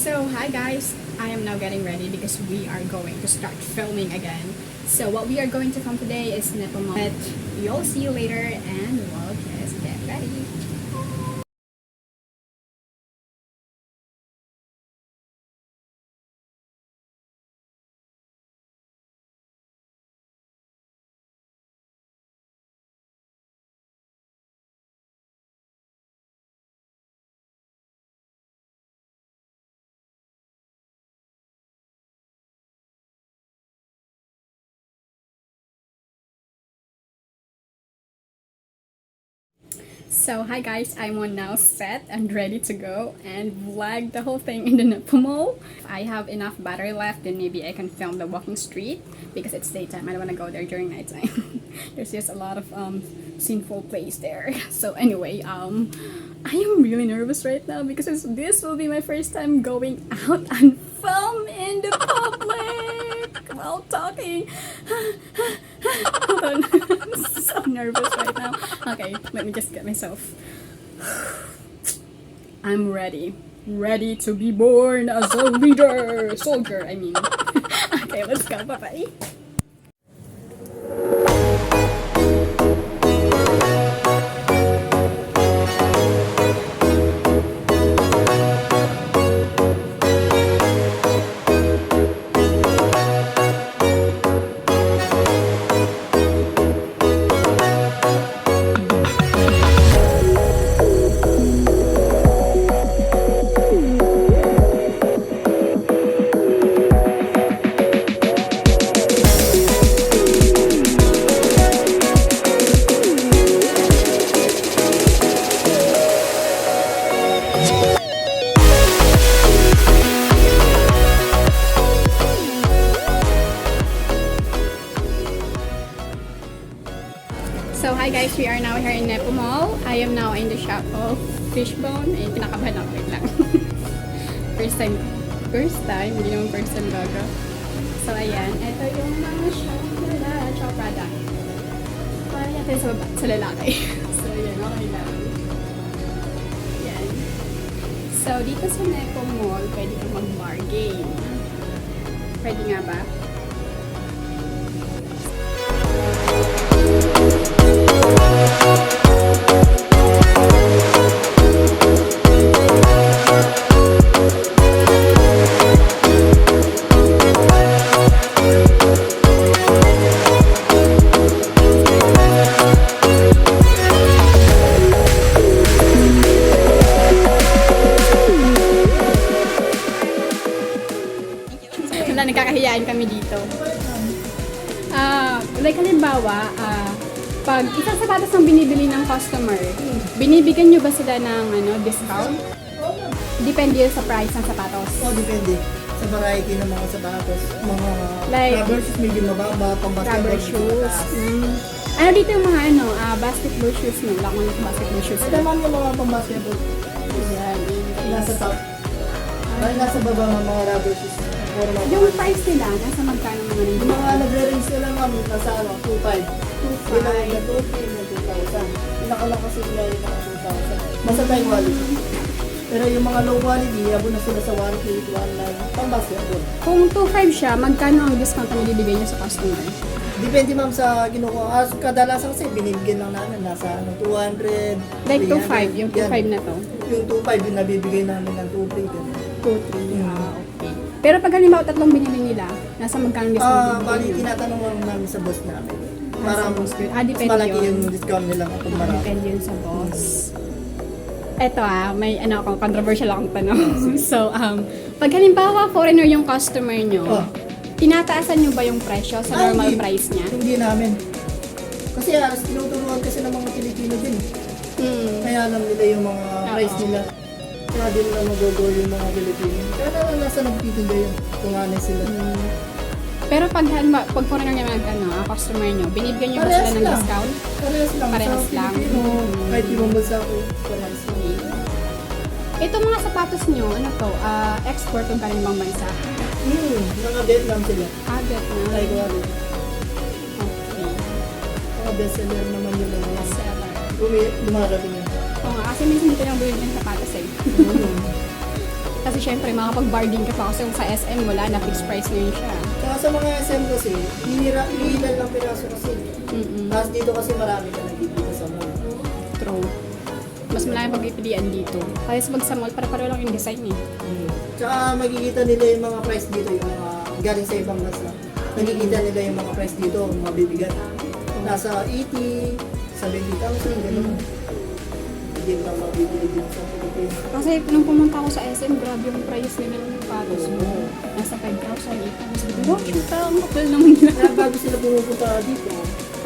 So, hi guys! I am now getting ready because we are going to start filming again. So, what we are going to film today is Nepomuk. But you'll see you later and we'll just get ready. So, hi guys, I'm on now set and ready to go and vlog the whole thing in the Nepomuk. If I have enough battery left, then maybe I can film the walking street because it's daytime. I don't want to go there during nighttime. There's just a lot of sinful place there. So anyway, I am really nervous right now because this will be my first time going out and film in the public while talking. Hold on. I'm so nervous right now. Okay, let me just get myself. I'm ready. Ready to be born as a leader. Soldier, I mean. Okay, let's go. Bye-bye. So, hi guys, we are now here in Nepomuk. I am now in the shop of Fishbone. Eh, kinakabahan ako, wait lang. First time, hindi naman first time bago. So, ayan, ito yung mga shop nila, shop product. Para natin sa lalaki. So, ayan, okay lang. Ayan. So, dito sa Nepomuk, pwede kang mag-bargain. Pwede nga ba? Nagkakahiyaan kami dito. Like halimbawa, pag isang sapatos ang binibili ng customer, binibigyan nyo ba sila ng discount? Depende yun sa price ng sapatos. Depende. Sa variety ng mga sapatos. Mga like, rubber shoes, medyo mababa, pang-basketball rubber shoes. Ano dito yung mga basketball shoes mo? Wala ko yung basketball shoes. Ito naman yung mga pang-basketball. Yan. Nasa top. Nasa baba mga rubber shoes. Yung price nila, nasa magkano naman yung yung mga nagre-range nila mami, nasa 2.5. 2.5 na 2.5 na 2,000. Pinakalakas sila yung mga 2,000. Basta tayo quality. Pero yung mga low quality, abo na sila sa 1K, 1.9, pang basketball. Kung 2.5 siya, magkano ang discount na nilibigay niya sa customer? Depende ma'am sa kinukuha. Kadalasan kasi binibigyan lang namin nasa 200. Like 300, 2.5, yung 2.5 yan. na to? Yung 2.5 yung nabibigay namin ng 2.3. 2.3, okay. Pero pag halimbawa tatlong binili nila, nasa magkano discount? Bali, tinatanong lang namin sa boss namin. Para sa boss yun. mas Depende malaki yun. yung discount nila kapag marami. Depende yun sa boss. Eto may akong controversial akong tanong. So, pag halimbawa foreigner yung customer nyo, tinataasan nyo ba yung presyo sa normal hindi. price niya? Hindi namin. Kasi halos tinuturuan kasi ng mga Pilipino din. Kaya alam nila yung mga price nila. Kaya di nila mag-go yung mga Pilipino. Kaya nasa nagtitinda yun kung ano sila. Pero pag foreigner naman customer nyo, binibigyan nyo ba sila ng discount? Parehas lang. Parehas sa lang. Pilipino, kahit ibang bansa ko, parehas lang. Ito mga sapatos nyo, export yung kaning ibang bansa? Mga Vietnam sila. Vietnam. Taiwan. Okay. Mga bestseller naman yung mga Bestseller. dumarating yun. Oo nga, kasi minsan dito lang bilhin ng sapatos eh. Kasi syempre, makapag-bargain ka pa kasi kung sa SM, wala na, fixed price na yun siya. Tsaka sa mga SM kasi, ilan lang piraso kasi. Tapos dito kasi marami ka nagkikita sa mall. True. Mas malaki pagpipilian dito. Kaya sa pag sa mall, para-paro lang yung design eh. Tsaka makikita nila yung mga price dito, yung mga galing sa ibang bansa. Nakikita nila yung mga price dito, mga bibigat. Nasa 80, 70,000, gano'n. Hindi mo lang mabibili dito sa Pilipinas. Kasi nung pumunta ako sa SM, grabe yung price nila ng patos mo. Nasa 5,000, 8,000. Wow, shoot ang kapal naman nila. Kaya bago sila pumupunta dito,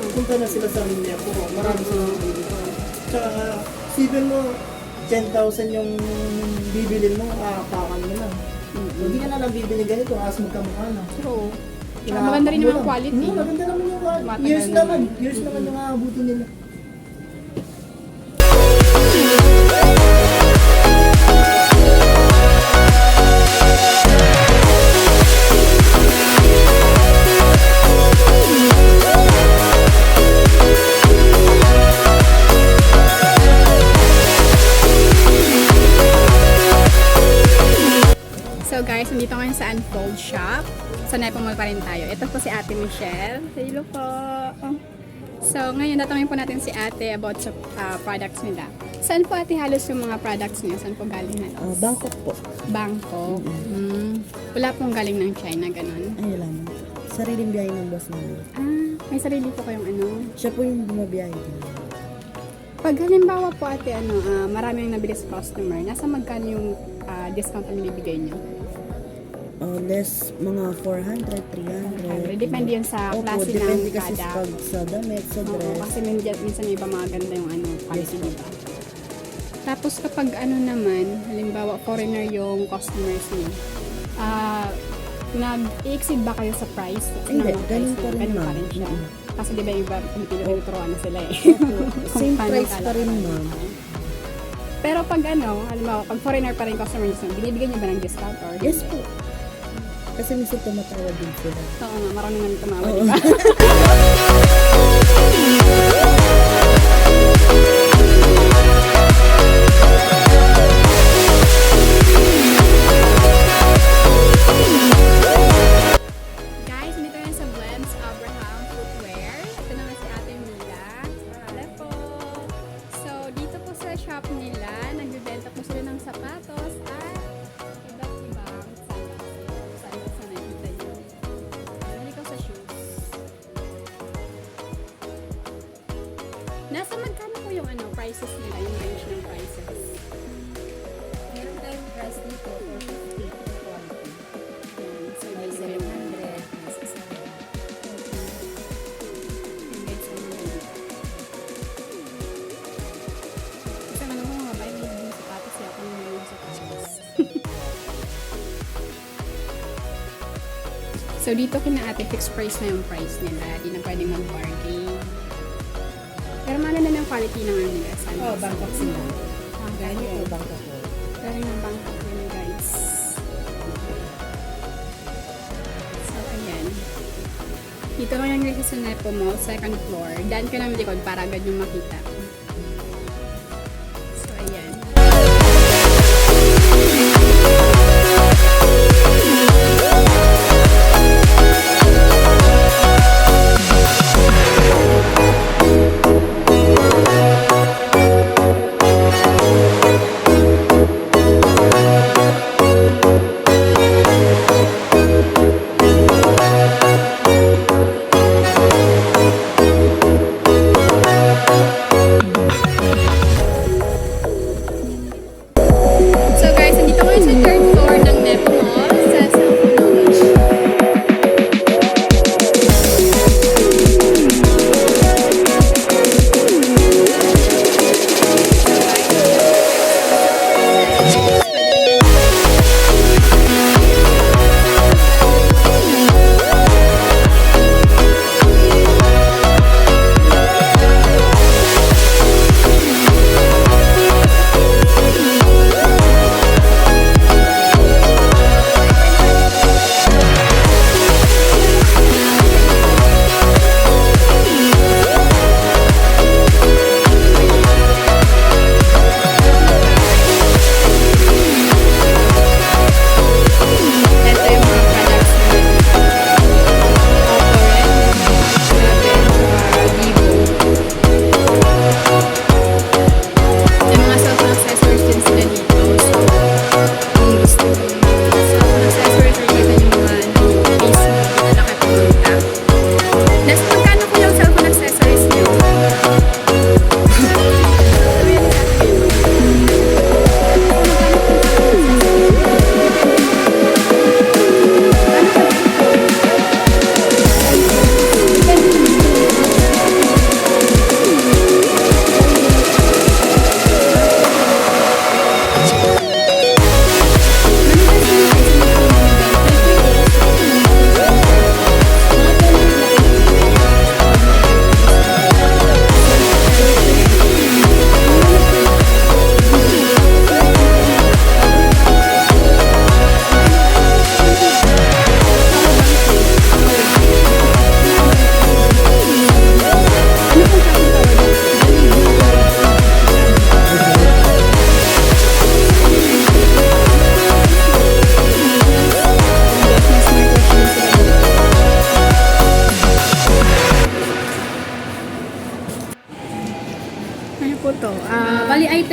pupunta na sila sa Minya po. Marami silang dito. Tsaka, sipin mo, 10,000 yung bibilin mo, pakan mo lang. Hindi ka na lang bibili ganito, as magkamukha na. True. Maganda rin naman ang quality. Maganda naman yung quality. Matagal Years naman. naman. Years naman yung aabutin nila. So guys, nandito ngayon sa Unfold Shop. Sa Nepo Mall pa rin tayo. Ito po si Ate Michelle. Hello po. So ngayon, tatanungin po natin si Ate about sa products nila. Saan po Ate halos yung mga products niyo? Saan po galing halos? Bangkok po. Bangkok. Wala pong galing ng China, ganun. Ay, wala mo. Sariling biyahe ng boss namin. May sarili po kayong ano. Siya po yung bumabiyahe din. Pag halimbawa po Ate, marami yung nabili sa customer, nasa magkano yung discount na binibigay niyo? Less mga 400, 300. Depende yan sa Opo, klase ng depende kasi product. pag sa damit, sa Oo, dress. kasi minsan yung iba mga ganda yung quality Yes, nila. Tapos kapag naman, halimbawa foreigner yung customers niyo, nag-exceed ba kayo sa price? Hindi, Ng ganun price pa niyo? rin, Ganun pa ma'am. rin siya. Kasi di ba yung iba, tinuturuan na sila eh. Kung Same paano price pa rin, kalakaran. ma'am. Pero pag halimbawa, pag foreigner pa rin customers niyo, binibigyan niyo ba ng discount or Yes hindi? po. Kasi minsan tumatawad din sila. Oo nga, marami nga tumawa, Oo. di ba? Guys, nandito yan sa Blends Abraham Footwear. Ito naman si Ate Mila. Hello po. So, dito po sa shop nila, nagbibenta po sila ng sapatos at iba't ibang sandals. Sandals na nakikita nyo. Hindi ko sa shoes. Nasa magkano po yung prices nila, yung range ng prices? Meron tayong price dito for 50 quality. Yan, so, May dito yung 700, may 600. yung guys, yung mga ganito. Kasi ano ko mga bayan, may yung sapatos, kaya ako nung yung sapatos. So, dito kina ate, fixed price na yung price nila. Di na pwedeng mag-bargain. Pero maganda na yung quality ng nila. Oh, Bangkok sila. Galing Okay. po Bangkok po. Galing ng Bangkok nila, guys. So, ayan. Dito lang yung guys sa Nepo Mall, second floor. Daan ka ng likod para agad yung makita. So, ayan.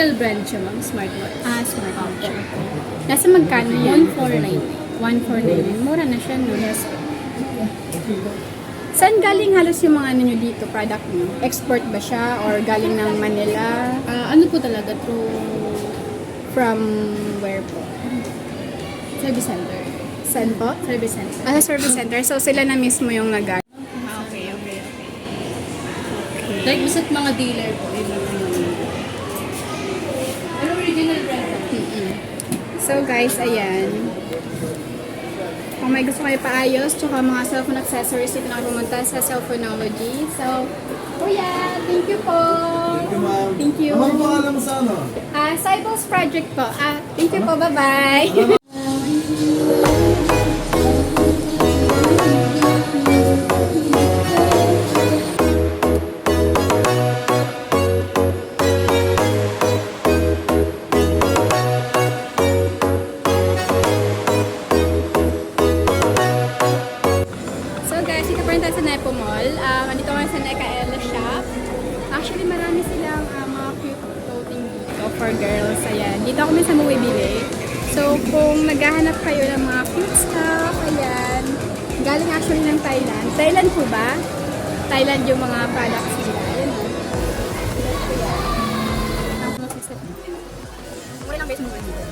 Original brand siya, ma'am. Smartwatch. Smartwatch. Nasa magkano yan? 1499. 149. Mura na siya, no? Yes. Saan galing halos yung mga ano nyo dito, product nyo? Export ba siya? Or galing ng Manila? Ano po talaga? Through From where po? service center. Saan po? Service center. Sa service center. So, sila na mismo yung nag Okay. Like, basta't mga dealer po. Yun lang yun. Pero original brand. So, guys, ayan. Kung may gusto kayo paayos, tsaka mga cellphone accessories, dito na pumunta sa Cellphonology. So, kuya, thank you po. Thank you, ma'am. Thank you. Ano ang pangalan mo sa ano? Cycles Project po. Thank you po. Bye-bye. So guys, dito pa rin tayo sa Nepo Mall. Andito kami sa Neka Ella Shop. Actually, marami silang mga cute clothing dito for girls. Ayan. Dito kami sa bumibili. So, kung naghahanap kayo ng mga cute stuff, ayan. Galing actually ng Thailand. Thailand po ba? Thailand yung mga products nila. Ayan o. Mura lang base mo dito.